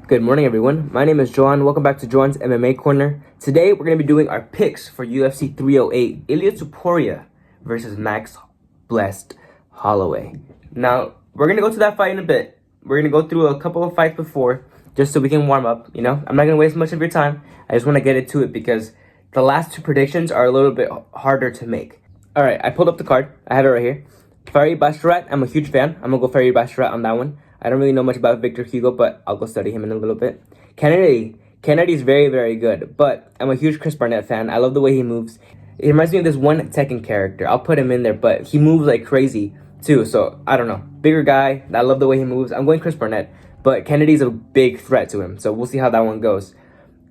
Good morning, everyone. My name is Joan. Welcome back to Joan's MMA Corner. Today, we're going to be doing our picks for UFC 308, Ilia Topuria versus Max Holloway. Now, we're going to go to that fight in a bit. We're going to go through a couple of fights before, just so we can warm up, I'm not going to waste much of your time. I just want to get into it because the last two predictions are a little bit harder to make. All right, I pulled up the card. I have it right here. Farid Basharat, I'm a huge fan. I'm going to go Farid Basharat on that one. I don't really know much about Victor Hugo, but I'll go study him in a little bit. Kennedy's very, very good, but I'm a huge Chris Barnett fan. I love the way he moves. It reminds me of this one Tekken character. I'll put him in there, but he moves like crazy too, so I don't know. Bigger guy. I love the way he moves. I'm going Chris Barnett, but Kennedy's a big threat to him, so we'll see how that one goes.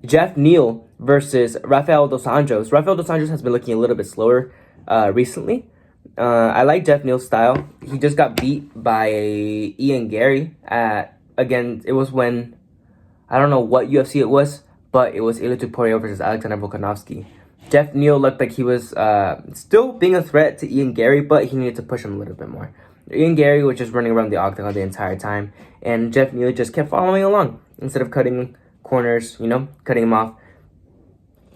Jeff Neal versus Rafael Dos Anjos. Rafael Dos Anjos has been looking a little bit slower recently. I like Jeff Neal's style. He just got beat by Ian Gary again, it was when, I don't know what UFC it was, but it was Ilia Topuria versus Alexander Volkanovski. Jeff Neal looked like he was still being a threat to Ian Gary, but he needed to push him a little bit more. Ian Gary was just running around the octagon the entire time, and Jeff Neal just kept following along instead of cutting corners, cutting him off.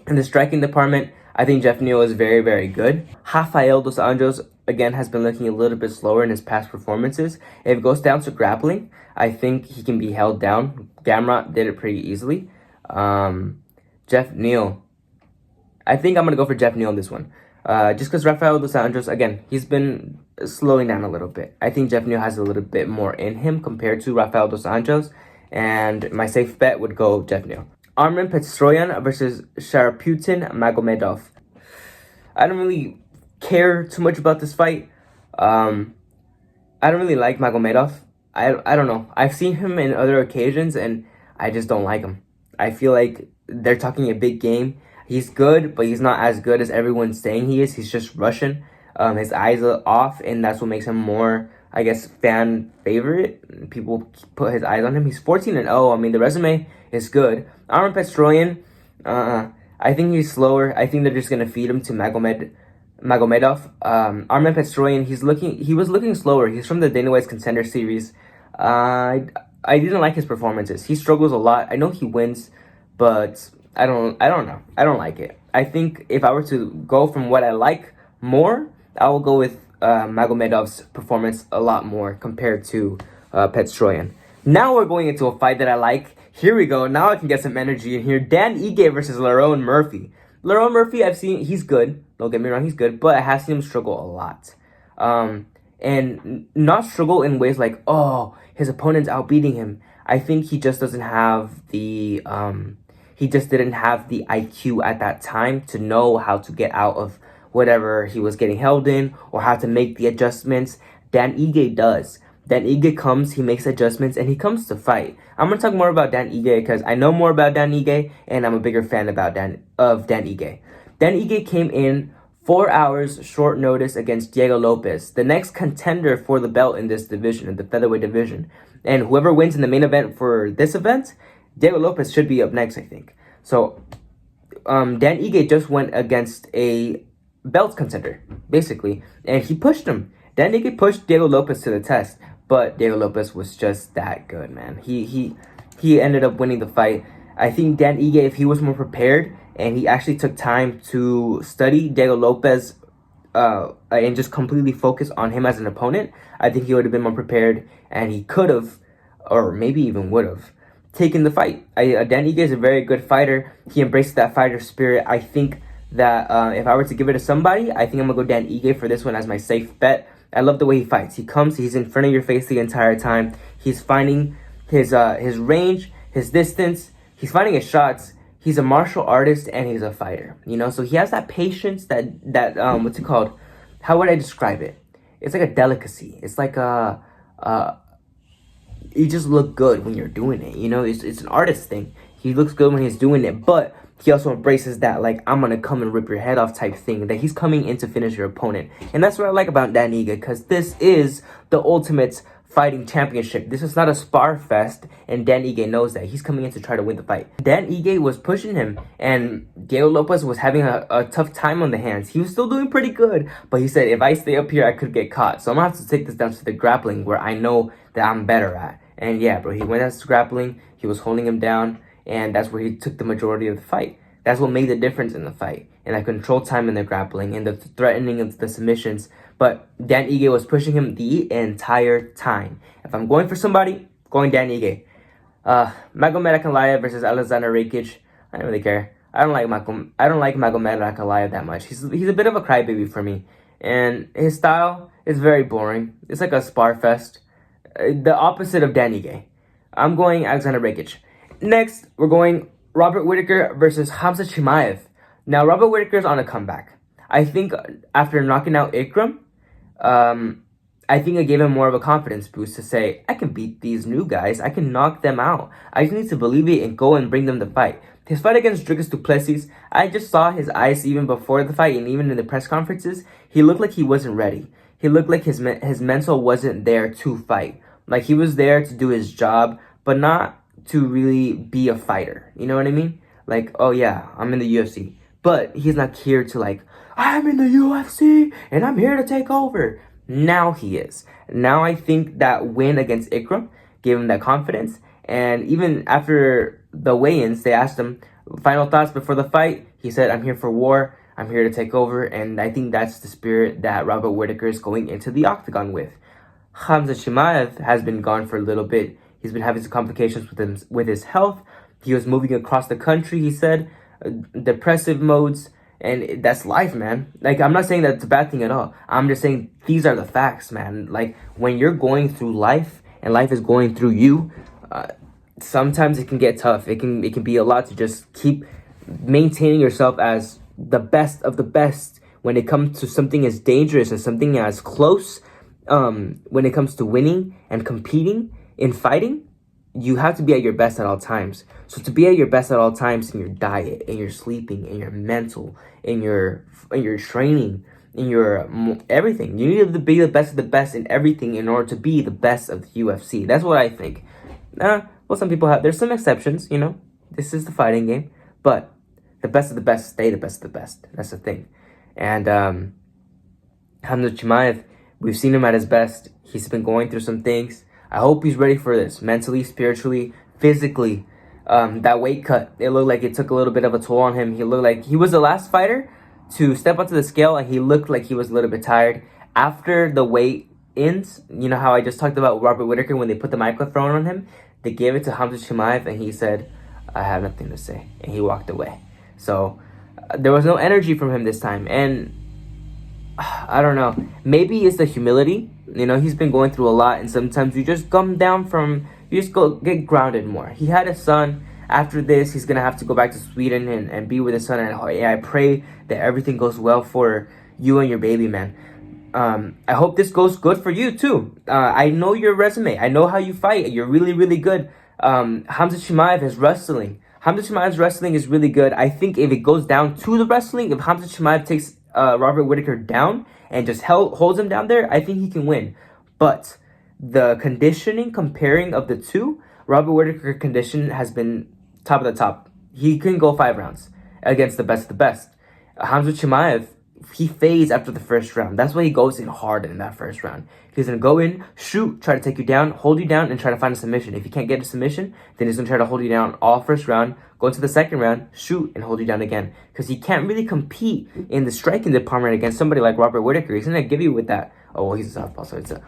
In the striking department, I think Jeff Neal is very, very good. Rafael Dos Anjos, again, has been looking a little bit slower in his past performances. If it goes down to grappling, I think he can be held down. Gamrot did it pretty easily. Jeff Neal, I think I'm going to go for Jeff Neal on this one. Just because Rafael Dos Anjos, again, he's been slowing down a little bit. I think Jeff Neal has a little bit more in him compared to Rafael Dos Anjos. And my safe bet would go Jeff Neal. Armen Petrosyan versus Sharapputin Magomedov. I don't really care too much about this fight. I don't really like Magomedov. I don't know. I've seen him in other occasions, and I just don't like him. I feel like they're talking a big game. He's good, but he's not as good as everyone's saying he is. He's just Russian. His eyes are off, and that's what makes him more, I guess, fan favorite. People put his eyes on him. He's 14-0. I mean, the resume is good. Armen Petrosyan, I think he's slower. I think they're just gonna feed him to Magomedov. Armen Petrosyan, he was looking slower. He's from the Dana White's Contender Series. I didn't like his performances. He struggles a lot. I know he wins, but I don't know. I don't like it. I think if I were to go from what I like more, I will go with Magomedov's performance a lot more compared to Petrosyan. Now we're going into a fight that I like. Here we go. Now I can get some energy in here. Dan Ige versus Lerone Murphy. Lerone Murphy, he's good. Don't get me wrong, he's good. But I have seen him struggle a lot. And not struggle in ways like, his opponent's outbeating him. I think he just doesn't have the, he just didn't have the IQ at that time to know how to get out of whatever he was getting held in or how to make the adjustments. Dan Ige does. Dan Ige comes, he makes adjustments, and he comes to fight. I'm going to talk more about Dan Ige because I know more about Dan Ige, and I'm a bigger fan of Dan Ige. Dan Ige came in 4 hours short notice against Diego Lopez, the next contender for the belt in this division, in the featherweight division. And whoever wins in the main event for this event, Diego Lopez should be up next, I think. So, Dan Ige just went against a belt contender, basically, and he pushed him. Dan Ige pushed Diego Lopez to the test. But Diego Lopez was just that good, man. He ended up winning the fight. I think Dan Ige, if he was more prepared and he actually took time to study Diego Lopez and just completely focus on him as an opponent, I think he would have been more prepared and he could have, or maybe even would have, taken the fight. Dan Ige is a very good fighter. He embraced that fighter spirit. I think that if I were to give it to somebody, I think I'm going to go Dan Ige for this one as my safe bet. I love the way he fights. He comes, he's in front of your face the entire time. He's finding his range, his distance. He's finding his shots. He's a martial artist and he's a fighter. So he has that patience, that what's it called? How would I describe it? It's like a delicacy. It's like you just look good when you're doing it. It's an artist thing. He looks good when he's doing it, but he also embraces that, like, I'm going to come and rip your head off type thing, that he's coming in to finish your opponent. And that's what I like about Dan Ige, because this is the ultimate fighting championship. This is not a spar fest, and Dan Ige knows that. He's coming in to try to win the fight. Dan Ige was pushing him, and Diego Lopez was having a tough time on the hands. He was still doing pretty good, but he said, if I stay up here, I could get caught. So I'm going to have to take this down to the grappling, where I know that I'm better at. And yeah, bro, he went out to grappling. He was holding him down, and that's where he took the majority of the fight. That's what made the difference in the fight, and that control time in the grappling and the threatening of the submissions. But Dan Ige was pushing him the entire time. If I'm going for somebody, going Dan Ige. Magomed Ankalaev versus Alexander Rakic. I don't really care. I don't like Magomed Ankalaev that much. He's a bit of a crybaby for me, and his style is very boring. It's like a spar fest, the opposite of Dan Ige. I'm going Alexander Rakic. Next, we're going Robert Whittaker versus Khamzat Chimaev. Now, Robert Whittaker's on a comeback. I think after knocking out Ikram, I think it gave him more of a confidence boost to say, I can beat these new guys. I can knock them out. I just need to believe it and go and bring them the fight. His fight against Dricus du Plessis, I just saw his eyes even before the fight and even in the press conferences. He looked like he wasn't ready. He looked like his mental wasn't there to fight. Like he was there to do his job, but not to really be a fighter. You know what I mean? Like, oh yeah, I'm in the UFC. But he's not here to like, I'm in the UFC and I'm here to take over. Now he is. Now I think that win against Ikram gave him that confidence. And even after the weigh-ins, they asked him final thoughts before the fight. He said, I'm here for war. I'm here to take over. And I think that's the spirit that Robert Whittaker is going into the octagon with. Khamzat Chimaev has been gone for a little bit. He's been having some complications with his health. He was moving across the country, he said. Depressive modes. And that's life, man. Like, I'm not saying that it's a bad thing at all. I'm just saying these are the facts, man. Like, when you're going through life and life is going through you, sometimes it can get tough. It can be a lot to just keep maintaining yourself as the best of the best when it comes to something as dangerous and something as close. When it comes to winning and competing in fighting, you have to be at your best at all times. So to be at your best at all times in your diet, in your sleeping, in your mental, in your training, in your everything, you need to be the best of the best in everything in order to be the best of the UFC. That's what I think. Well, some people have. There's some exceptions, you know. This is the fighting game, but the best of the best stay the best of the best. That's the thing. And Khamzat Chimaev, we've seen him at his best. He's been going through some things. I hope he's ready for this, mentally, spiritually, physically. That weight cut, it looked like it took a little bit of a toll on him. He looked like he was the last fighter to step onto the scale, and he looked like he was a little bit tired. After the weigh-ins, you know how I just talked about Robert Whittaker when they put the microphone on him? They gave it to Khamzat Chimaev, and he said, I have nothing to say. And he walked away. So there was no energy from him this time. And I don't know. Maybe it's the humility. You know, he's been going through a lot, and sometimes you just come down from, you just go get grounded more. He had a son. After this, he's going to have to go back to Sweden and be with his son. And I pray that everything goes well for you and your baby, man. I hope this goes good for you, too. I know your resume. I know how you fight. You're really, really good. Khamzat Chimaev is wrestling. Khamzat Chimaev's wrestling is really good. I think if it goes down to the wrestling, if Khamzat Chimaev takes Robert Whittaker down and just holds him down there, I think he can win. But the conditioning, comparing of the two, Robert Whittaker's condition has been top of the top. He can go 5 rounds against the best of the best. Khamzat Chimaev, he fades after the first round. That's why he goes in hard in that first round. He's going to go in, shoot, try to take you down, hold you down, and try to find a submission. If you can't get a submission, then he's going to try to hold you down all first round, go into the second round, shoot, and hold you down again. Because he can't really compete in the striking department against somebody like Robert Whittaker. He's going to give you with that. Oh, well, he's a southpaw, so it's a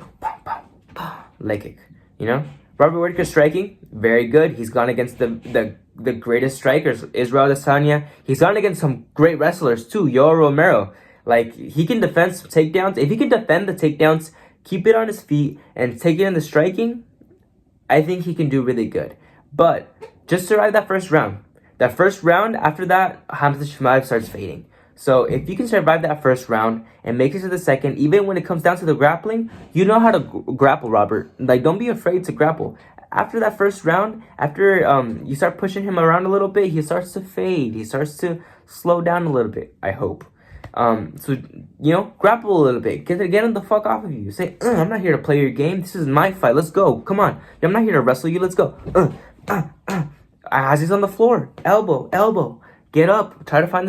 leg kick. You know? Robert Whittaker striking, very good. He's gone against the greatest strikers, Israel Adesanya. He's gone against some great wrestlers too, Yoel Romero. Like, he can defend some takedowns. If he can defend the takedowns, keep it on his feet, and take it in the striking, I think he can do really good. But just survive that first round. That first round, after that, Khamzat Chimaev starts fading. So if you can survive that first round and make it to the second, even when it comes down to the grappling, you know how to grapple, Robert. Like, don't be afraid to grapple. After that first round, after you start pushing him around a little bit, he starts to fade. He starts to slow down a little bit, I hope. So, you know, grapple a little bit. Get him the fuck off of you. Say, I'm not here to play your game. This is my fight. Let's go. Come on. I'm not here to wrestle you. Let's go. As he's on the floor. Elbow. Get up. Try to find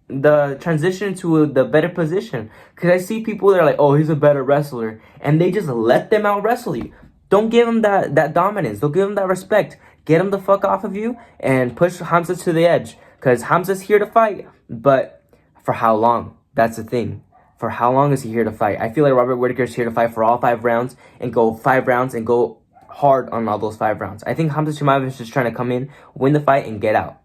the transition to the better position. Because I see people that are like, oh, he's a better wrestler. And they just let them out wrestle you. don't give him that dominance. Don't give him that respect. Get him the fuck off of you and push Hamza to the edge. Because Hamza's here to fight, but for how long? That's the thing. For how long is he here to fight? I feel like Robert Whittaker's here to fight for all 5 rounds and go 5 rounds and go hard on all those 5 rounds. I think Hamza Chimaev is just trying to come in, win the fight, and get out.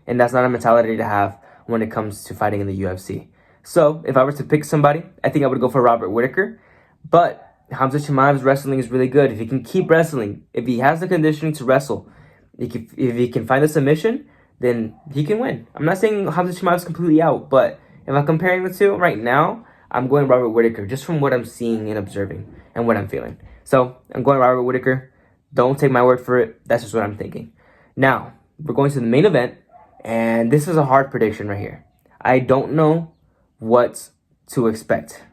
And that's not a mentality to have when it comes to fighting in the UFC. So, if I were to pick somebody, I think I would go for Robert Whittaker. But Hamza Chimaev's wrestling is really good. If he can keep wrestling, if he has the conditioning to wrestle, if he can find the submission, then he can win. I'm not saying Hamza Chimaev is completely out, but if I'm comparing the two right now, I'm going Robert Whittaker just from what I'm seeing and observing and what I'm feeling. So I'm going Robert Whittaker. Don't take my word for it. That's just what I'm thinking. Now, we're going to the main event, and this is a hard prediction right here. I don't know what to expect.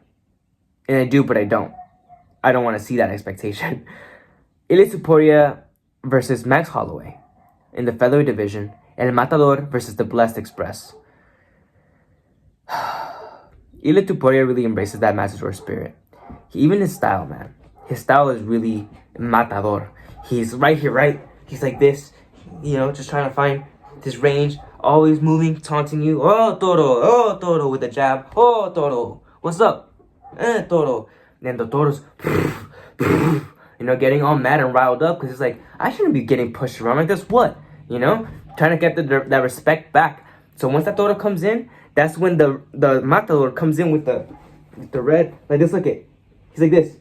And I do, but I don't. I don't want to see that expectation. Ilia Topuria versus Max Holloway in the featherweight division, and Matador versus the Blessed Express. Ilia Topuria really embraces that Matador spirit. Even his style, man. His style is really Matador. He's right here, right? He's like this, just trying to find his range, always moving, taunting you. Oh, Toro, with a jab. Oh, Toro, what's up? Toro. And the Toro's, getting all mad and riled up because it's like, I shouldn't be getting pushed around like this. What? Trying to get that respect back. So once that Toro comes in, that's when the Matador comes in with the red, like this. Look at, he's like this.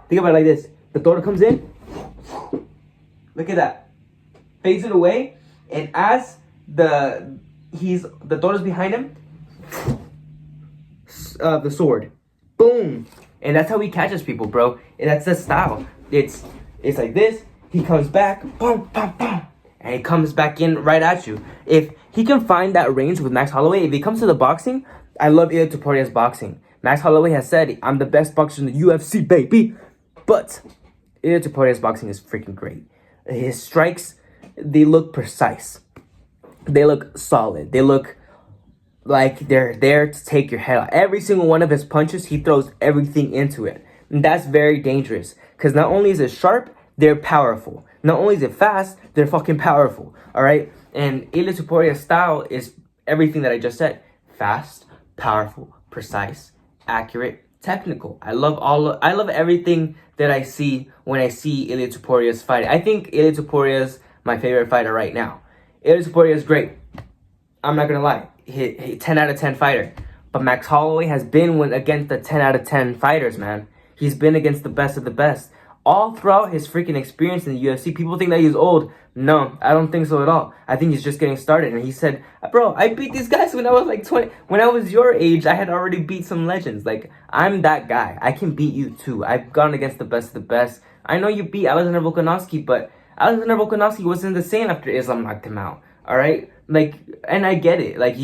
Think about it like this. The Toro comes in. Look at that. Fades it away, and as the Toro's behind him, the sword, boom, and that's how he catches people, bro. And that's the style. It's like this. He comes back, boom, boom, boom, and he comes back in right at you. If he can find that range with Max Holloway, if he comes to the boxing, I love Ilia Topuria's boxing. Max Holloway has said, I'm the best boxer in the UFC, baby. But Ilia Topuria's boxing is freaking great. His strikes, they look precise. They look solid. They look like they're there to take your head out. Every single one of his punches, he throws everything into it. And that's very dangerous. Because not only is it sharp, they're powerful. Not only is it fast, they're fucking powerful. Alright? And Ilia Topuria's style is everything that I just said. Fast, powerful, precise, accurate, technical. I love everything that I see when I see Ilia Topuria's fighting. I think Ilia Topuria's my favorite fighter right now. Ilia Topuria is great. I'm not gonna lie. He 10 out of 10 fighter. But Max Holloway has been against the 10 out of 10 fighters, man. He's been against the best of the best. All throughout his freaking experience in the UFC, people think that he's old. No, I don't think so at all. I think he's just getting started. And he said, bro, I beat these guys when I was like 20. When I was your age, I had already beat some legends. Like, I'm that guy. I can beat you too. I've gone against the best of the best. I know you beat Alexander Volkanovski, but Alexander Volkanovski wasn't the same after Islam knocked him out. All right? Like, and I get it. Like,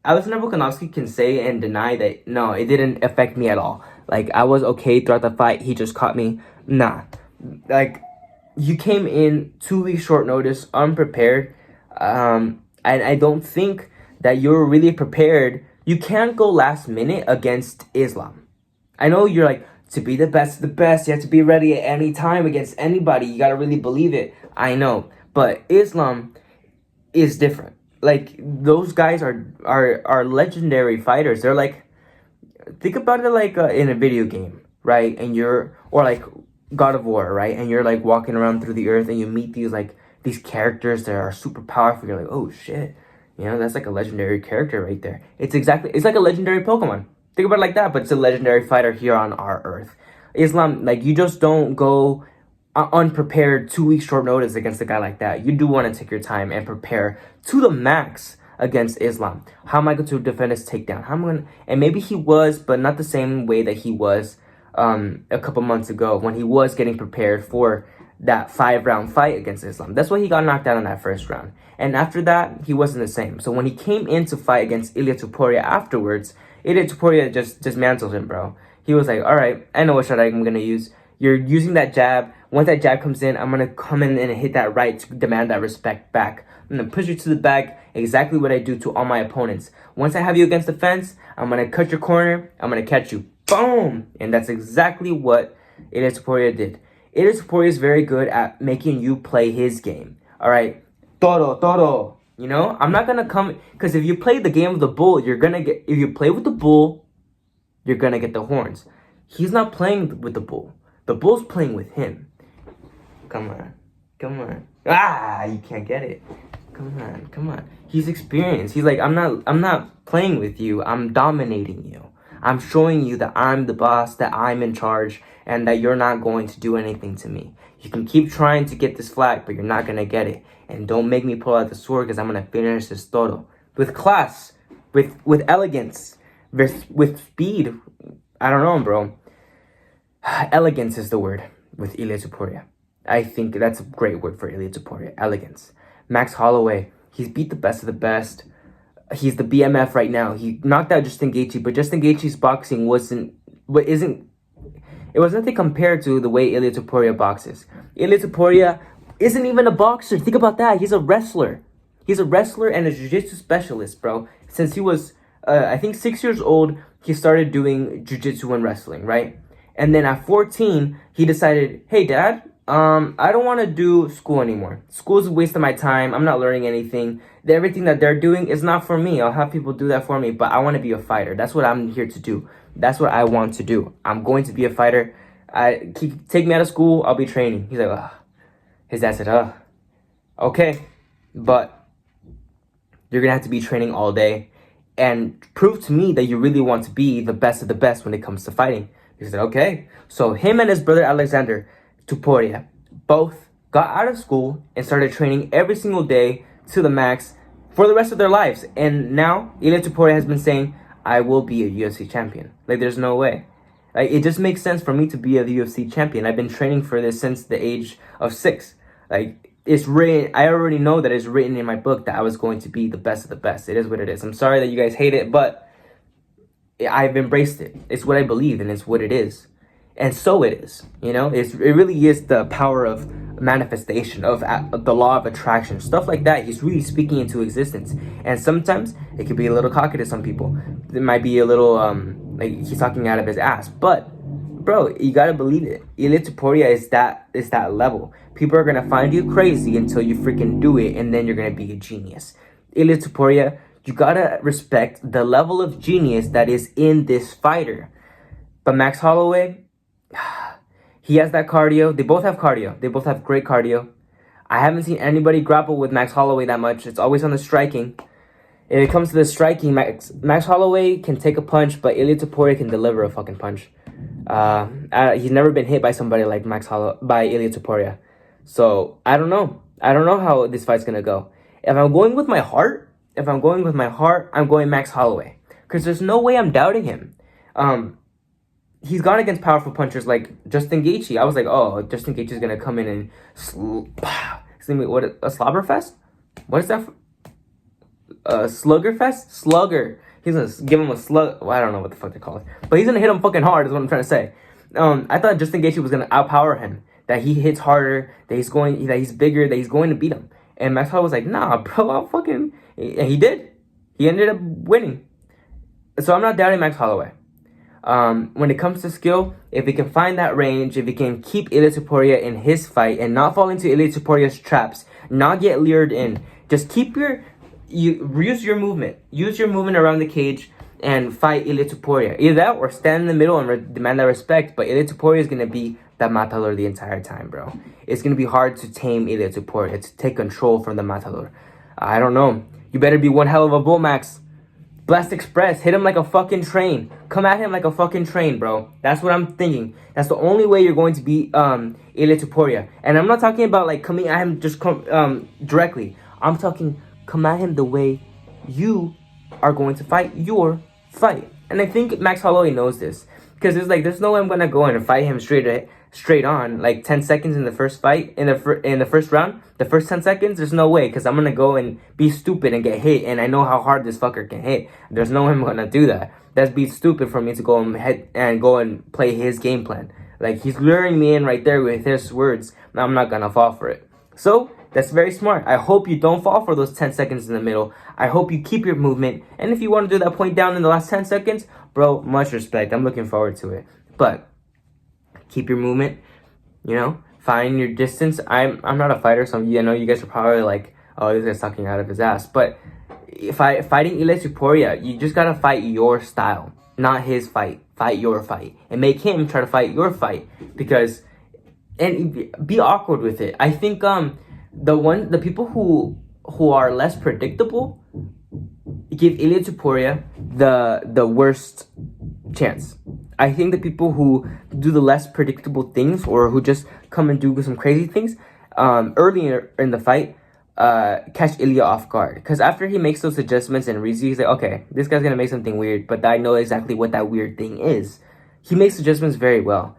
Alexander Volkanovski can say and deny that, no, it didn't affect me at all. Like, I was okay throughout the fight. He just caught me. Nah. Like, you came in 2 weeks short notice, unprepared. And I don't think that you're really prepared. You can't go last minute against Islam. I know you're like, to be the best of the best, you have to be ready at any time against anybody. You got to really believe it. I know. But Islam is different. Like, those guys are legendary fighters. They're like, think about it like in a video game, right? And or like God of War, right? And you're like walking around through the earth and you meet these characters that are super powerful. You're like, oh shit, that's like a legendary character right there. It's like a legendary Pokemon. Think about it like that, but it's a legendary fighter here on our earth. Islam, like, you just don't go unprepared 2 weeks short notice against a guy like that. You do want to take your time and prepare to the max against Islam. How am I going to defend his takedown? And maybe he was, but not the same way that he was a couple months ago when he was getting prepared for that 5-round fight against Islam. That's why he got knocked out in that first round. And after that, he wasn't the same. So when he came in to fight against Ilia Topuria afterwards, Ilia Topuria just dismantled him, bro. He was like, all right, I know what shot I'm going to use. You're using that jab. Once that jab comes in, I'm going to come in and hit that right to demand that respect back. I'm going to push you to the back, exactly what I do to all my opponents. Once I have you against the fence, I'm going to cut your corner. I'm going to catch you. Boom! And that's exactly what Ilia Topuria did. Ilia Topuria is very good at making you play his game. All right, toro. You know, I'm not gonna come because if you play the game of the bull, you're gonna get. If you play with the bull, you're gonna get the horns. He's not playing with the bull. The bull's playing with him. Come on. You can't get it. Come on. He's experienced. He's like, I'm not playing with you. I'm dominating you. I'm showing you that I'm the boss, that I'm in charge, and that you're not going to do anything to me. You can keep trying to get this flag, but you're not gonna get it. And don't make me pull out the sword because I'm gonna finish this toro. With class, with elegance, with speed. I don't know, bro. Elegance is the word with Ilia Topuria. I think that's a great word for Ilia Topuria. Elegance. Max Holloway, he's beat the best of the best. He's the BMF right now. He knocked out Justin Gaethje, but Justin Gaethje's boxing it was nothing compared to the way Ilia Topuria boxes. Ilia Topuria isn't even a boxer. Think about that. He's a wrestler. He's a wrestler and a jiu-jitsu specialist, bro. Since he was, I think 6 years old, he started doing jiu-jitsu and wrestling, right? And then at 14, he decided, hey, Dad, I don't want to do school anymore. School's a waste of my time. I'm not learning anything. Everything that they're doing is not for me. I'll have people do that for me, but I want to be a fighter. That's what I'm here to do. That's what I want to do. I'm going to be a fighter. Take me out of school. I'll be training. He's like, ugh. His dad said, okay, but you're going to have to be training all day and prove to me that you really want to be the best of the best when it comes to fighting. He said, okay. So him and his brother Alexander Topuria both got out of school and started training every single day to the max for the rest of their lives. And now Ilia Topuria has been saying, I will be a UFC champion. Like, there's no way. Like, it just makes sense for me to be a UFC champion. I've been training for this since the age of 6. Like, it's written. I already know that it's written in my book that I was going to be the best of the best. It is what it is. I'm sorry that you guys hate it, but I've embraced it. It's what I believe, and it's what it is. And so it is, you know? It really is the power of manifestation, of the law of attraction. Stuff like that, he's really speaking into existence. And sometimes it could be a little cocky to some people. It might be a little, like he's talking out of his ass. But, bro, you gotta believe it. Ilia Topuria is that level. People are gonna find you crazy until you freaking do it, and then you're gonna be a genius. Ilia Topuria, you gotta respect the level of genius that is in this fighter. But Max Holloway, he has that cardio. They both have cardio. They both have great cardio. I haven't seen anybody grapple with Max Holloway that much. It's always on the striking. If it comes to the striking, Max Holloway can take a punch, but Ilia Topuria can deliver a fucking punch. He's never been hit by somebody like by Ilia Topuria. So I don't know. I don't know how this fight's gonna go. If I'm going with my heart, I'm going Max Holloway. Because there's no way I'm doubting him. He's gone against powerful punchers like Justin Gaethje. I was like, oh, Justin Gaethje is gonna come in and what, a slobber fest? What is that? Slugger fest? Slugger. He's gonna give him a slug. Well, I don't know what the fuck they call it, but he's gonna hit him fucking hard. Is what I'm trying to say. I thought Justin Gaethje was gonna outpower him. That he hits harder. That he's bigger. That he's going to beat him. And Max Holloway was like, nah, bro, I'll fucking. And he did. He ended up winning. So I'm not doubting Max Holloway. When it comes to skill, if he can find that range, if he can keep Ilia Topuria in his fight and not fall into Ilia Topuria's traps, not get lured in, just use your movement. Use your movement around the cage and fight Ilia Topuria. Either that or stand in the middle and demand that respect. But Ilia Topuria is going to be that Matador the entire time, bro. It's going to be hard to tame Ilia Topuria, to take control from the Matador. I don't know. You better be one hell of a bull, Max. Blast Express, hit him like a fucking train. Come at him like a fucking train, bro. That's what I'm thinking. That's the only way you're going to beat Ilia Topuria. And I'm not talking about like coming at him just directly. I'm talking come at him the way you are going to fight your fight. And I think Max Holloway knows this. Because it's like, there's no way I'm going to go in and fight him straight on. Like 10 seconds in the first fight, in the first round. The first 10 seconds, there's no way. Because I'm going to go and be stupid and get hit. And I know how hard this fucker can hit. There's no way I'm going to do that. That'd be stupid for me to go and play his game plan. Like, he's luring me in right there with his words. I'm not going to fall for it. So, that's very smart. I hope you don't fall for those 10 seconds in the middle. I hope you keep your movement. And if you want to do that point down in the last 10 seconds, bro, much respect. I'm looking forward to it. But keep your movement, you know. find your distance. I'm not a fighter, so I know you guys are probably like, oh, this guy's talking out of his ass. But fighting Ilia Topuria, you just gotta fight your style, not his fight. Fight your fight, and make him try to fight your fight, because and be awkward with it. I think the people who are less predictable give Ilia Topuria the worst chance. I think the people who do the less predictable things, or who just come and do some crazy things early in the fight, catch Ilia off guard. Because after he makes those adjustments and reads, he's like, okay, this guy's gonna make something weird, but I know exactly what that weird thing is. He makes adjustments very well.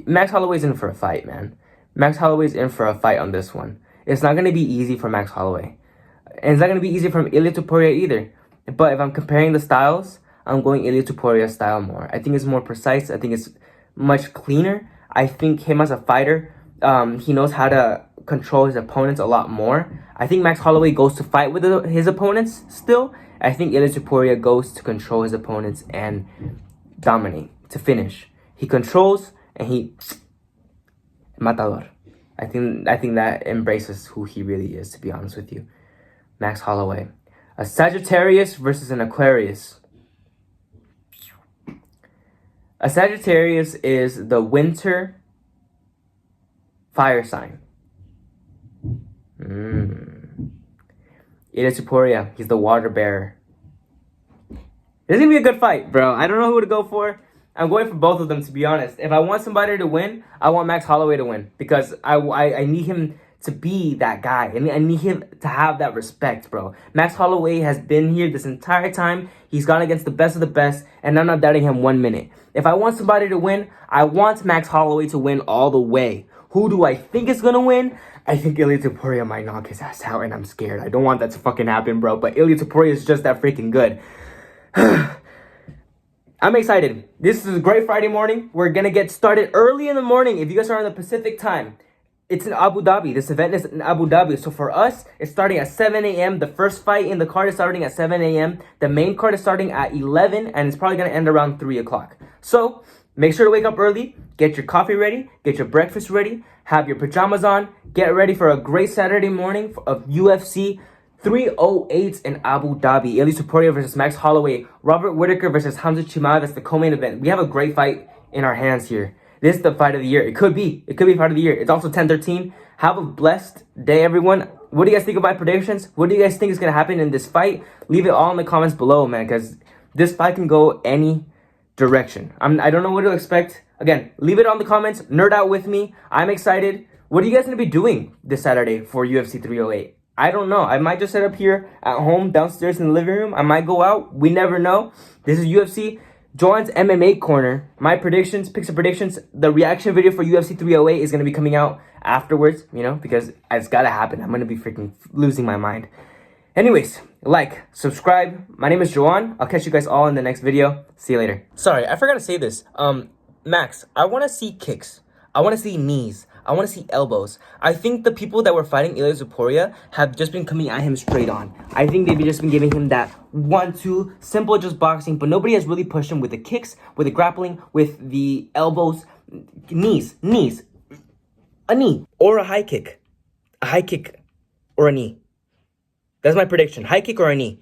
Max Holloway's in for a fight, man. Max Holloway's in for a fight on this one. It's not gonna be easy for Max Holloway, and it's not gonna be easy from Ilia Topuria either. But if I'm comparing the styles, I'm going Ilia Topuria's style more. I think it's more precise. I think it's much cleaner. I think him as a fighter, he knows how to control his opponents a lot more. I think Max Holloway goes to fight with his opponents still. I think Ilia Topuria goes to control his opponents and dominate, to finish. He controls and he Matador. I think that embraces who he really is, to be honest with you. Max Holloway. A Sagittarius versus an Aquarius. A Sagittarius is the winter fire sign. Ilia Topuria, he's the water bearer. This is gonna be a good fight, bro. I don't know who to go for. I'm going for both of them, to be honest. If I want somebody to win, I want Max Holloway to win, because I need him to be that guy. I need him to have that respect, bro. Max Holloway has been here this entire time. He's gone against the best of the best, and I'm not doubting him 1 minute. If I want somebody to win, I want Max Holloway to win all the way. Who do I think is gonna win? I think Ilia Topuria might knock his ass out, and I'm scared. I don't want that to fucking happen, bro. But Ilia Topuria is just that freaking good. I'm excited. This is a great Friday morning. We're gonna get started early in the morning. If you guys are on the Pacific time, it's in Abu Dhabi. This event is in Abu Dhabi. So for us, it's starting at 7 a.m. The first fight in the card is starting at 7 a.m. The main card is starting at 11, and it's probably gonna end around 3 o'clock. So make sure to wake up early, get your coffee ready, get your breakfast ready, have your pajamas on, get ready for a great Saturday morning of UFC 308 in Abu Dhabi. Ilia Topuria versus Max Holloway. Robert Whittaker versus Hamza Chimaev. That's the co-main event. We have a great fight in our hands here. This is the fight of the year. It could be fight of the year. It's also 10-13. Have a blessed day, everyone. What do you guys think of my predictions? What do you guys think is going to happen in this fight? Leave it all in the comments below, man, because this fight can go any direction. I don't know what to expect. Again, leave it on the comments. Nerd out with me. I'm excited. What are you guys going to be doing this Saturday for UFC 308? I don't know. I might just set up here at home, downstairs in the living room. I might go out. We never know. This is UFC Joan's MMA Corner. My predictions, picks and predictions. The reaction video for UFC 308 is going to be coming out afterwards, because it's got to happen. I'm going to be freaking losing my mind. Anyways, like, subscribe. My name is Joan. I'll catch you guys all in the next video. See you later. Sorry, I forgot to say this. Max, I want to see kicks. I want to see knees. I want to see elbows. I think the people that were fighting Ilia Topuria have just been coming at him straight on. I think they've just been giving him that 1-2, simple just boxing, but nobody has really pushed him with the kicks, with the grappling, with the elbows, knees, a knee, or a high kick or a knee. That's my prediction, high kick or a knee.